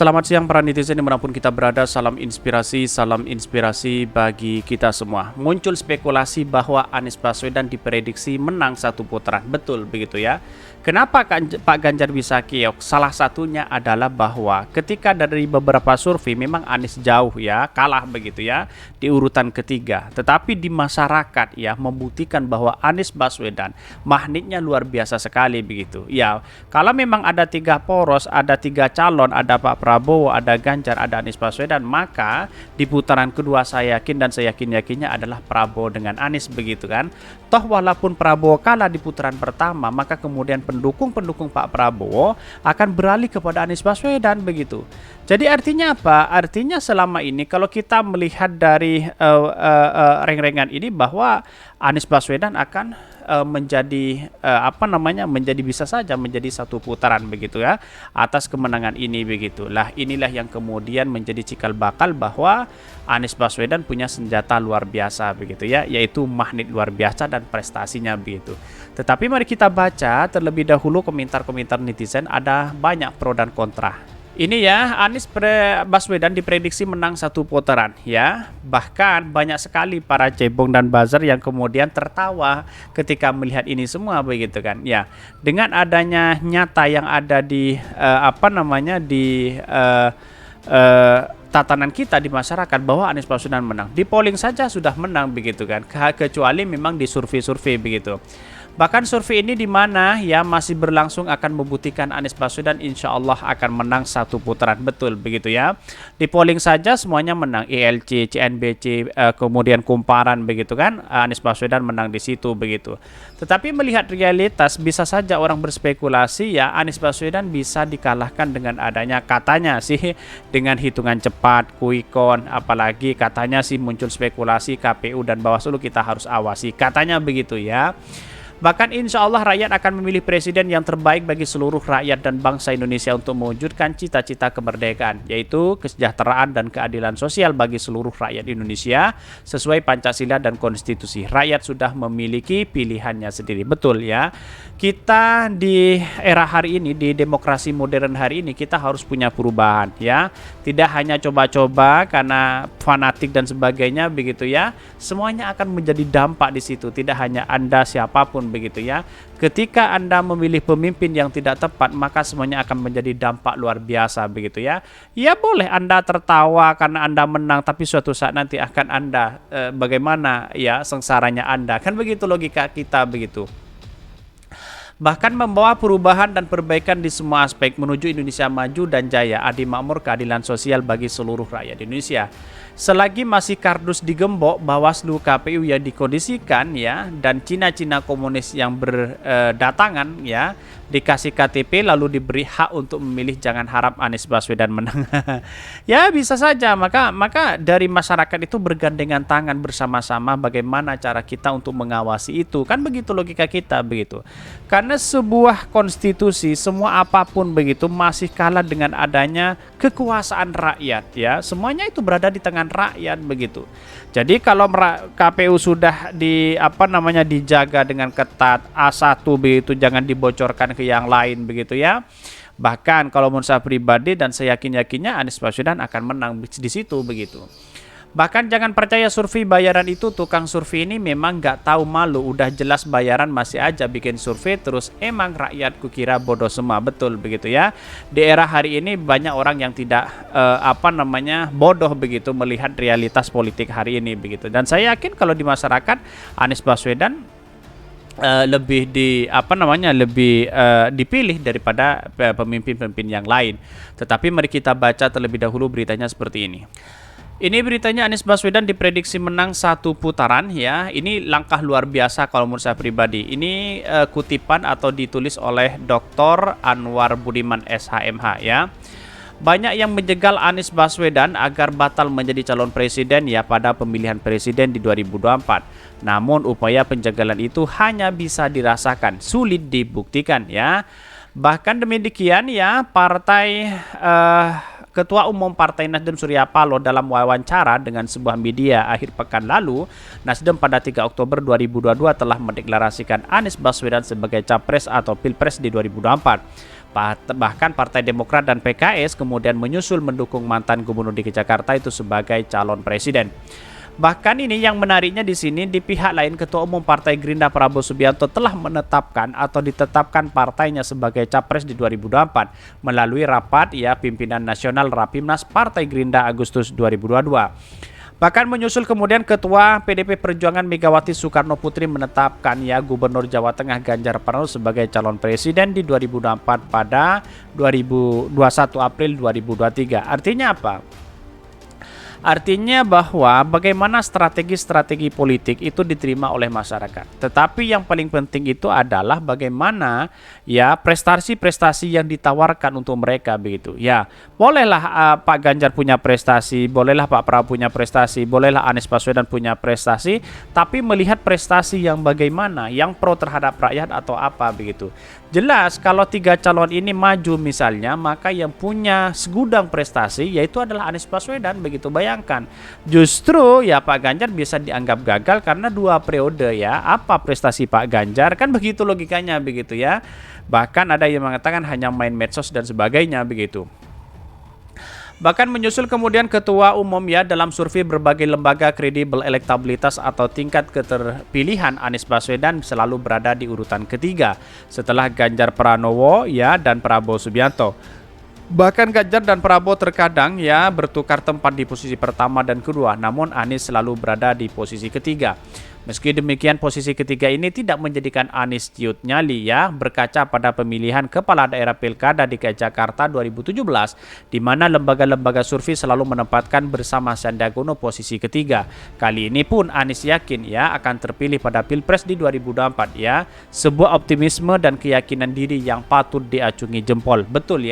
Selamat siang para netizen dimanapun kita berada, salam inspirasi bagi kita semua. Muncul spekulasi bahwa Anies Baswedan diprediksi menang satu putaran, betul begitu ya. Kenapa Pak Ganjar bisa keok? Salah satunya adalah bahwa ketika dari beberapa survei memang Anies jauh ya, kalah begitu ya, di urutan ketiga. Tetapi di masyarakat ya membuktikan bahwa Anies Baswedan magnetnya luar biasa sekali begitu. Ya, kalau memang ada tiga poros, ada tiga calon, ada Pak Prabowo, ada Ganjar, ada Anies Baswedan, maka di putaran kedua saya yakin dan saya yakinnya adalah Prabowo dengan Anies begitu kan. Toh walaupun Prabowo kalah di putaran pertama, maka kemudian pendukung Pak Prabowo akan beralih kepada Anies Baswedan begitu. Jadi artinya apa? Artinya selama ini kalau kita melihat dari reng-rengan ini bahwa Anies Baswedan akan menjadi menjadi bisa saja menjadi satu putaran begitu ya atas kemenangan ini begitu. Lah inilah yang kemudian menjadi cikal bakal bahwa Anies Baswedan punya senjata luar biasa begitu ya, yaitu magnet luar biasa dan prestasinya begitu. Tetapi mari kita baca terlebih dahulu komentar-komentar netizen, ada banyak pro dan kontra. Ini ya, Anies Baswedan diprediksi menang satu putaran ya. Bahkan banyak sekali para cebong dan buzzer yang kemudian tertawa ketika melihat ini semua begitu kan. Ya, dengan adanya nyata yang ada di tatanan kita di masyarakat bahwa Anies Baswedan menang. Di polling saja sudah menang begitu kan. Kecuali memang di survei-survei begitu. Bahkan survei ini di mana ya masih berlangsung akan membuktikan Anies Baswedan insya Allah akan menang satu putaran, betul begitu ya. Di polling saja semuanya menang, ILC, CNBC, kemudian kumparan begitu kan. Anies Baswedan menang di situ begitu. Tetapi melihat realitas bisa saja orang berspekulasi ya Anies Baswedan bisa dikalahkan dengan adanya katanya sih dengan hitungan cepat, quick-count, apalagi katanya sih muncul spekulasi KPU dan Bawaslu kita harus awasi, katanya begitu ya. Bahkan insya Allah rakyat akan memilih presiden yang terbaik bagi seluruh rakyat dan bangsa Indonesia untuk mewujudkan cita-cita kemerdekaan, yaitu kesejahteraan dan keadilan sosial bagi seluruh rakyat Indonesia sesuai Pancasila dan Konstitusi. Rakyat sudah memiliki pilihannya sendiri, betul ya. Kita di era hari ini, di demokrasi modern hari ini, kita harus punya perubahan ya. Tidak hanya coba-coba karena fanatik dan sebagainya begitu ya. Semuanya akan menjadi dampak di situ, tidak hanya Anda siapapun begitu ya. Ketika Anda memilih pemimpin yang tidak tepat, maka semuanya akan menjadi dampak luar biasa begitu ya. Ya boleh Anda tertawa karena Anda menang, tapi suatu saat nanti akan Anda bagaimana ya sengsaranya Anda. Kan begitu logika kita begitu. Bahkan membawa perubahan dan perbaikan di semua aspek menuju Indonesia maju dan jaya, adil makmur, keadilan sosial bagi seluruh rakyat Indonesia. Selagi masih kardus digembok, Bawaslu, KPU yang dikondisikan ya, dan Cina-Cina komunis yang berdatangan ya, dikasih KTP lalu diberi hak untuk memilih, jangan harap Anies Baswedan menang. Ya bisa saja, maka dari masyarakat itu bergandengan tangan bersama-sama bagaimana cara kita untuk mengawasi itu. Kan begitu logika kita begitu. Karena sebuah konstitusi, semua apapun begitu masih kalah dengan adanya kekuasaan rakyat ya. Semuanya itu berada di tangan rakyat begitu. Jadi kalau KPU sudah dijaga dengan ketat, A1 begitu, jangan dibocorkan ke yang lain begitu ya. Bahkan kalau menurut saya pribadi dan saya yakinnya Anies Baswedan akan menang di situ begitu. Bahkan jangan percaya survei bayaran itu, tukang survei ini memang nggak tahu malu, udah jelas bayaran masih aja bikin survei terus, emang rakyat kukira bodoh semua, betul begitu ya. Di era hari ini banyak orang yang tidak bodoh begitu melihat realitas politik hari ini begitu. Dan saya yakin kalau di masyarakat Anies Baswedan lebih dipilih daripada pemimpin-pemimpin yang lain. Tetapi mari kita baca terlebih dahulu beritanya seperti ini. Ini beritanya Anies Baswedan diprediksi menang satu putaran ya. Ini langkah luar biasa kalau menurut saya pribadi. Ini kutipan atau ditulis oleh Dr. Anwar Budiman SHMH ya. Banyak yang menjegal Anies Baswedan agar batal menjadi calon presiden ya pada pemilihan presiden di 2024. Namun upaya penjagalan itu hanya bisa dirasakan, sulit dibuktikan ya. Bahkan demikian ya, Ketua Umum Partai Nasdem Surya Paloh dalam wawancara dengan sebuah media akhir pekan lalu, Nasdem pada 3 Oktober 2022 telah mendeklarasikan Anies Baswedan sebagai capres atau pilpres di 2024. Bahkan Partai Demokrat dan PKS kemudian menyusul mendukung mantan gubernur DKI Jakarta itu sebagai calon presiden. Bahkan ini yang menariknya di sini, di pihak lain Ketua Umum Partai Gerindra Prabowo Subianto telah menetapkan atau ditetapkan partainya sebagai capres di 2024 melalui rapat pimpinan nasional Rapimnas Partai Gerindra Agustus 2022. Bahkan menyusul kemudian Ketua PDP Perjuangan Megawati Soekarno Putri menetapkan Gubernur Jawa Tengah Ganjar Pranowo sebagai calon presiden di 2024 pada 21 April 2023. Artinya apa? Artinya bahwa bagaimana strategi-strategi politik itu diterima oleh masyarakat. Tetapi yang paling penting itu adalah bagaimana prestasi-prestasi yang ditawarkan untuk mereka begitu. Bolehlah Pak Ganjar punya prestasi, bolehlah Pak Prabowo punya prestasi, bolehlah Anies Baswedan punya prestasi, tapi melihat prestasi yang bagaimana, yang pro terhadap rakyat atau apa begitu. Jelas kalau 3 calon ini maju misalnya, maka yang punya segudang prestasi yaitu adalah Anies Baswedan begitu. Bayangkan, justru Pak Ganjar bisa dianggap gagal karena 2 periode apa prestasi Pak Ganjar, kan begitu logikanya begitu ya. Bahkan ada yang mengatakan hanya main medsos dan sebagainya begitu. Bahkan menyusul kemudian Ketua Umum dalam survei berbagai lembaga kredibel elektabilitas atau tingkat keterpilihan Anies Baswedan selalu berada di urutan ketiga setelah Ganjar Pranowo dan Prabowo Subianto. Bahkan Ganjar dan Prabowo terkadang bertukar tempat di posisi pertama dan kedua, namun Anies selalu berada di posisi ketiga. Meski demikian, posisi ketiga ini tidak menjadikan Anies ciut nyali berkaca pada pemilihan kepala daerah Pilkada DKI Jakarta 2017, di mana lembaga-lembaga survei selalu menempatkan bersama Sandiaga Uno posisi ketiga. Kali ini pun Anies yakin akan terpilih pada Pilpres di 2024 sebuah optimisme dan keyakinan diri yang patut diacungi jempol. Betul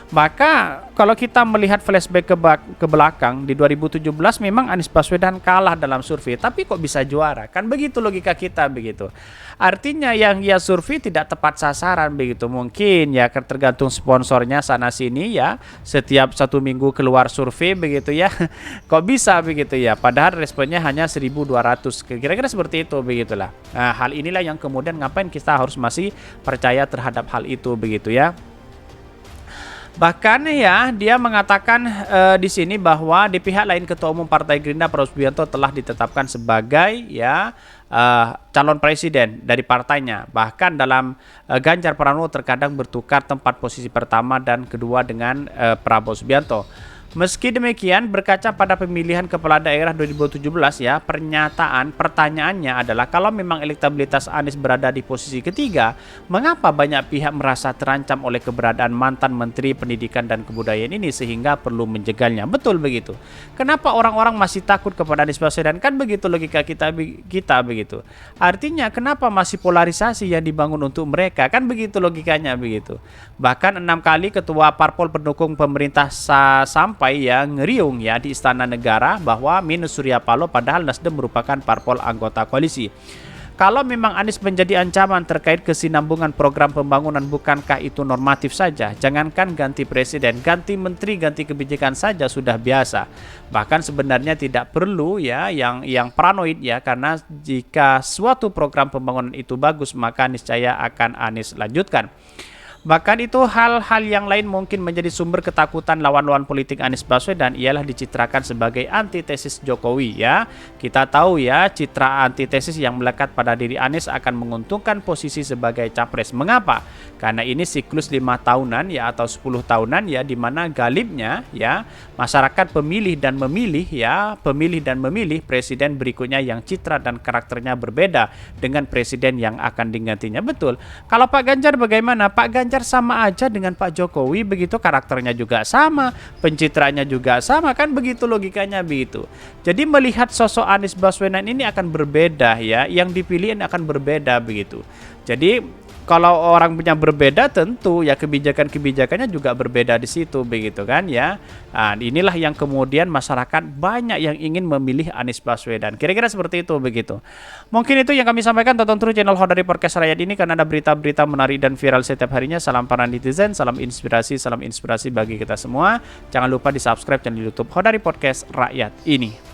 Maka kalau kita melihat flashback ke belakang di 2017 memang Anies Baswedan kalah dalam survei, tapi kok bisa juara? Kan begitu logika kita begitu. Artinya yang survei tidak tepat sasaran begitu. Mungkin tergantung sponsornya sana sini setiap 1 minggu keluar survei begitu Kok bisa begitu Padahal responnya hanya 1.200. Kira-kira seperti itu begitulah. Nah, hal inilah yang kemudian ngapain kita harus masih percaya terhadap hal itu begitu Bahkan dia mengatakan di sini bahwa di pihak lain Ketua Umum Partai Gerindra Prabowo Subianto telah ditetapkan sebagai calon presiden dari partainya. Bahkan dalam Ganjar Pranowo terkadang bertukar tempat posisi pertama dan kedua dengan Prabowo Subianto. Meski demikian, berkaca pada pemilihan kepala daerah 2017 pertanyaannya adalah kalau memang elektabilitas Anies berada di posisi ketiga, mengapa banyak pihak merasa terancam oleh keberadaan mantan Menteri Pendidikan dan Kebudayaan ini sehingga perlu menjegalnya? Betul begitu. Kenapa orang-orang masih takut kepada Anies Baswedan? Kan begitu logika kita begitu. Artinya kenapa masih polarisasi yang dibangun untuk mereka? Kan begitu logikanya begitu. Bahkan 6 kali ketua parpol pendukung pemerintah sampai ngeriung di Istana Negara bahwa minus Surya Paloh padahal Nasdem merupakan parpol anggota koalisi. Kalau memang Anies menjadi ancaman terkait kesinambungan program pembangunan, bukankah itu normatif saja? Jangankan ganti presiden, ganti menteri, ganti kebijakan saja sudah biasa. Bahkan sebenarnya tidak perlu yang paranoid karena jika suatu program pembangunan itu bagus, maka niscaya akan Anies lanjutkan. Bahkan itu hal-hal yang lain mungkin menjadi sumber ketakutan lawan-lawan politik Anies Baswedan ialah dicitrakan sebagai antitesis Jokowi Kita tahu citra antitesis yang melekat pada diri Anies akan menguntungkan posisi sebagai capres. Mengapa? Karena ini siklus 5 tahunan atau 10 tahunan di mana galibnya masyarakat pemilih dan memilih presiden berikutnya yang citra dan karakternya berbeda dengan presiden yang akan digantinya. Betul. Kalau Pak Ganjar bagaimana? Pak Ganjar sama aja dengan Pak Jokowi begitu, karakternya juga sama, pencitraannya juga sama, kan begitu logikanya begitu. Jadi melihat sosok Anies Baswedan ini akan berbeda yang dipilih akan berbeda begitu. Jadi kalau orang punya berbeda tentu kebijakan-kebijakannya juga berbeda di situ begitu kan Nah, inilah yang kemudian masyarakat banyak yang ingin memilih Anies Baswedan. Kira-kira seperti itu begitu. Mungkin itu yang kami sampaikan. Tonton terus channel Hodari Podcast Rakyat ini karena ada berita-berita menarik dan viral setiap harinya. Salam para netizen, salam inspirasi bagi kita semua. Jangan lupa di-subscribe channel YouTube Hodari Podcast Rakyat ini.